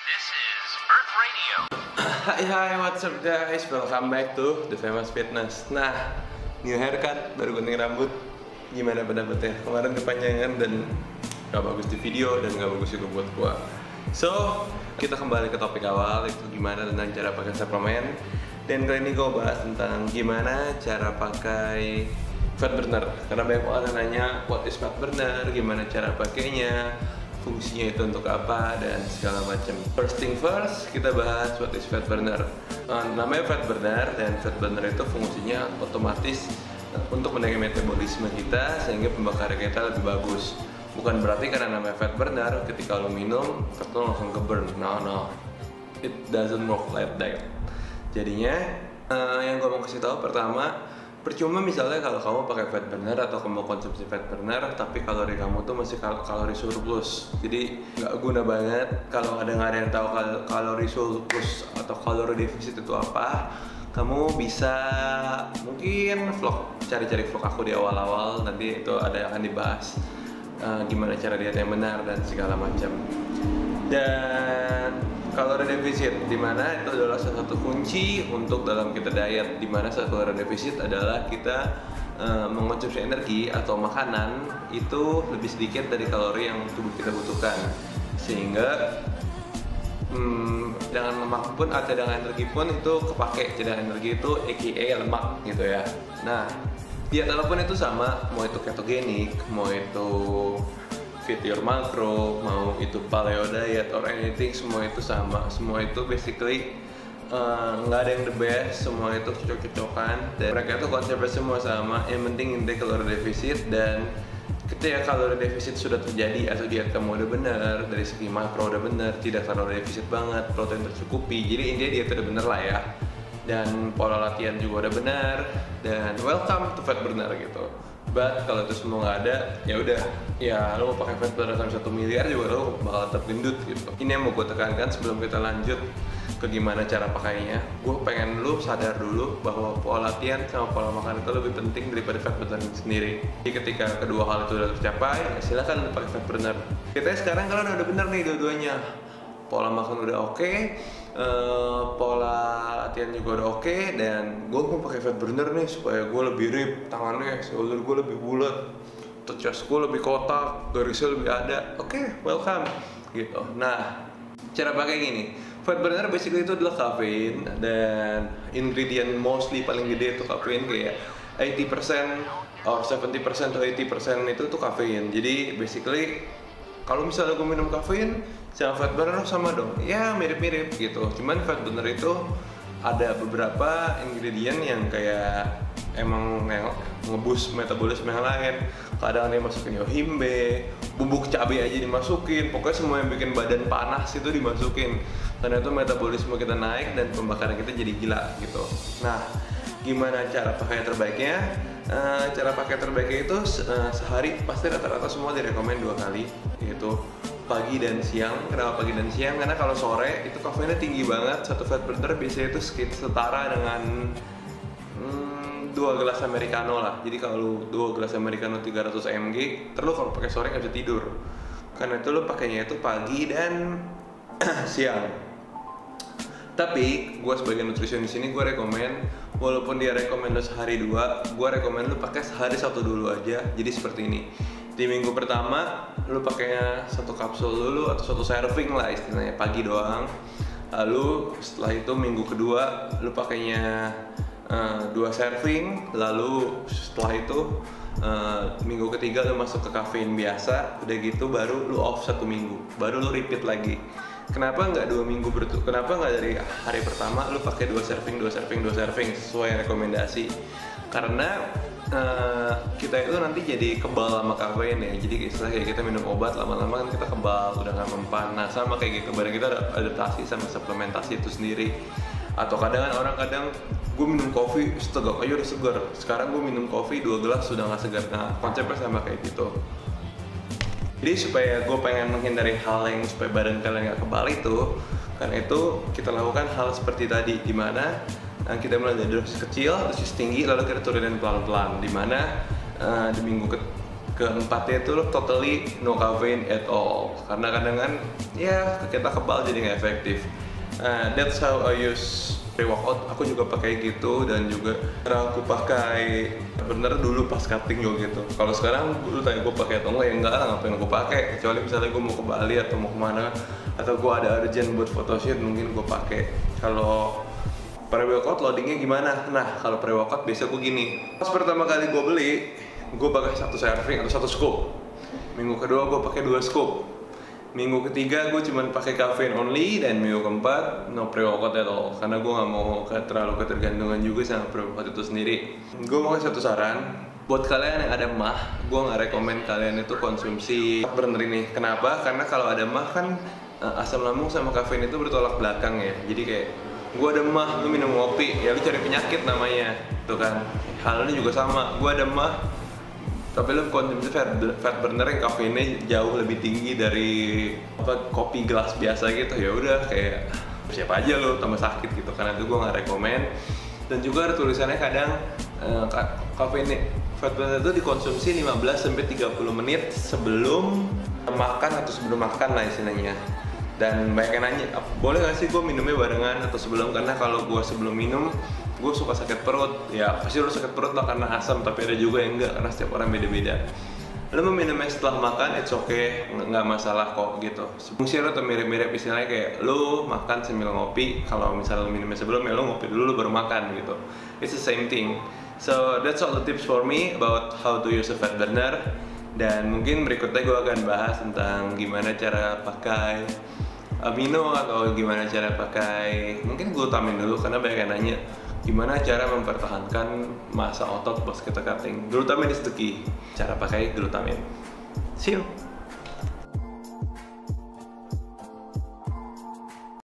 This is Earth Radio. Hai, what's up guys? Welcome back to The Famous Fitness. Nah, new haircut, baru gunting rambut. Gimana pendapatnya? Kemarin kepanjangan dan gak bagus di video dan gak bagus juga buat gua. So, kita kembali ke topik awal, itu gimana tentang cara pakai suplemen. Dan kali ini gua bahas tentang gimana cara pakai fat burner. Karena banyak orang yang nanya, what is fat burner? Gimana cara pakainya? Fungsinya itu untuk apa dan segala macam. First thing first, kita bahas what is fat burner. Namanya fat burner, dan fat burner itu fungsinya otomatis untuk menaikkan metabolisme kita sehingga pembakaran kita lebih bagus. Bukan berarti karena namanya fat burner ketika lo minum fat lo langsung ke burn. No, it doesn't work like that. Jadinya yang gue mau kasih tahu pertama, percuma misalnya kalau kamu pakai fat burner atau kamu konsumsi fat burner tapi kalori kamu tuh masih kalori surplus. Jadi nggak guna banget kalau ada yang tahu kalori surplus atau kalori defisit itu apa. Kamu bisa mungkin cari-cari vlog aku di awal-awal, nanti itu ada yang akan dibahas gimana cara diet yang benar dan segala macam. Dan kalori defisit, dimana itu adalah salah satu kunci untuk dalam kita diet, dimana saat kalori defisit adalah kita mengonsumsi energi atau makanan itu lebih sedikit dari kalori yang tubuh kita butuhkan, sehingga cadangan lemak pun atau cadangan energi pun itu kepake. Cadangan energi itu aka lemak gitu ya. Nah, diet apapun itu sama, mau itu ketogenik, mau itu fit your macro, mau itu paleo diet or anything, semua itu sama. Semua itu basically nggak ada yang the best, semua itu cocok-cocokan dan mereka itu konsepnya semua sama. Yang penting intake kalori defisit, dan ketika kalori defisit sudah terjadi atau diet kamu udah benar, dari segi makro udah benar, tidak kalori defisit banget, protein tercukupi, jadi intinya diet udah benar lah ya, dan pola latihan juga udah benar, dan welcome to fat burner gitu. But kalau itu semua nggak ada, ya udah, ya lo mau pakai fat burner sampai 1 miliar juga lo bakal tetap gendut gitu. Ini yang mau gue tekankan sebelum kita lanjut ke gimana cara pakainya. Gue pengen lo sadar dulu bahwa pola latihan sama pola makan itu lebih penting daripada fat burner sendiri. Jadi ketika kedua hal itu udah tercapai, ya silakan lo pakai fat burner. Kita sekarang kalau udah bener nih dua-duanya, pola makan udah oke, pola latihan juga udah oke, dan gue mau pakai fat burner nih supaya gue lebih rip, tangannya, shoulder gue lebih bulat, chest gue lebih kotak, garisnya lebih ada. Oke, welcome gitu. Nah, cara pakai gini, fat burner basically itu adalah kafein, dan ingredient mostly paling gede itu kafein, kayak 80% or 70% to 80% itu tuh kafein. Jadi basically kalau misalnya gue minum kafein sama fat burner sama dong, ya mirip-mirip gitu. Cuman fat burner itu ada beberapa ingredient yang kayak emang ngeboost metabolisme yang lain. Kadang dia masukin yohimbe, bubuk cabai aja dimasukin, pokoknya semua yang bikin badan panas itu dimasukin. Karena itu metabolisme kita naik dan pembakaran kita jadi gila gitu. Nah, gimana cara pakai terbaiknya? Cara pakai terbaiknya itu sehari pasti rata-rata semua direkomend 2 kali, yaitu pagi dan siang. Kenapa pagi dan siang? Karena kalau sore itu kafeinnya tinggi banget. Satu fat burner biasanya itu setara dengan 2 gelas americano lah. Jadi kalau 2 gelas americano 300 mg, terus kalau pakai sore nggak bisa tidur. Karena itu lo pakainya itu pagi dan siang. Tapi gue sebagai nutrisionis ini gue rekomen, walaupun dia rekomen lo sehari 2, gue rekomen lo pakai sehari 1 dulu aja. Jadi seperti ini. Di minggu pertama lu pakainya 1 kapsul dulu atau 1 serving lah istilahnya, pagi doang. Lalu setelah itu minggu kedua lu pakainya 2 serving. Lalu setelah itu minggu ketiga lu masuk ke kafein biasa. Udah gitu baru lu off 1 minggu, baru lu repeat lagi. Kenapa nggak 2 minggu kenapa nggak dari hari pertama lu pakai 2 serving sesuai rekomendasi? Karena kita itu nanti jadi kebal sama kafein ya. Jadi istilah kayak kita minum obat lama-lama kan kita kebal, udah nggak mempan. Nah sama kayak gitu, badan kita ada adaptasi sama suplementasi itu sendiri. Atau kadang gue minum kopi setegak aja udah segar, sekarang gue minum kopi 2 gelas sudah nggak segar. Nah konsepnya sama kayak gitu. Jadi supaya gue pengen menghindari hal yang supaya badan kalian nggak kebal itu, karena itu kita lakukan hal seperti tadi, dimana kita mulai dari dosis kecil, dosis tinggi, lalu kita turunin pelan-pelan. Dimana di minggu keempatnya itu totally no caffeine at all, karena kadang kan ya kita kebal jadi nggak efektif. That's how I use pre-workout. Aku juga pakai gitu, dan juga cara aku pakai bener dulu pas cutting juga gitu. Kalau sekarang dulu tanya gue pakai atau enggak, ya enggak lah, ngapain aku pakai, kecuali misalnya gue mau ke Bali atau mau kemana, atau gue ada urgent buat photoshoot, mungkin gue pakai. Kalau pre-workout loadingnya gimana? Nah, kalau pre-workout biasa gue gini. Pas pertama kali gue beli, gue pakai 1 serving atau 1 scoop. Minggu kedua gue pakai 2 scoop. Minggu ketiga gue cuma pakai caffeine only, dan minggu keempat no pre-workout at all, karena gue nggak mau terlalu ketergantungan juga sama pre-workout itu sendiri. Gue mau kasih satu saran buat kalian yang ada mah, gue nggak rekomen kalian itu konsumsi fat burner ini. Kenapa? Karena kalau ada mah kan asam lambung sama kafein itu bertolak belakang ya. Jadi kayak gue ada mah, lu minum kopi, ya lu cari penyakit namanya, tuh kan. Hal ini juga sama, gue ada mah, tapi lu konsumsi fat burner yang kafeinnya jauh lebih tinggi dari kopi gelas biasa gitu, ya udah kayak siapa aja lu tambah sakit gitu. Karena itu gue nggak rekomen. Dan juga ada tulisannya kadang kafein fat burner itu dikonsumsi 15-30 menit sebelum makan atau sebelum makan lah istilahnya. Dan banyak yang nanya, boleh nggak sih gue minumnya barengan atau sebelum? Karena kalau gue sebelum minum, gue suka sakit perut. Ya pasti lo sakit perut lah karena asam, tapi ada juga yang enggak, karena setiap orang beda-beda. Lo mau minumnya setelah makan, it's okay, nggak masalah kok gitu. Fungsi lo tuh mirip-mirip, istilahnya kayak lo makan sambil ngopi. Kalau misalnya lo minumnya sebelum, ya lo ngopi dulu, lo baru makan gitu. It's the same thing. So that's all the tips for me about how to use a fat burner. Dan mungkin berikutnya gue akan bahas tentang gimana cara pakai amino, atau gimana cara pakai mungkin glutamin dulu, karena banyak yang nanya gimana cara mempertahankan massa otot pas kita cutting. Glutamin is the key, cara pakai glutamin. See you.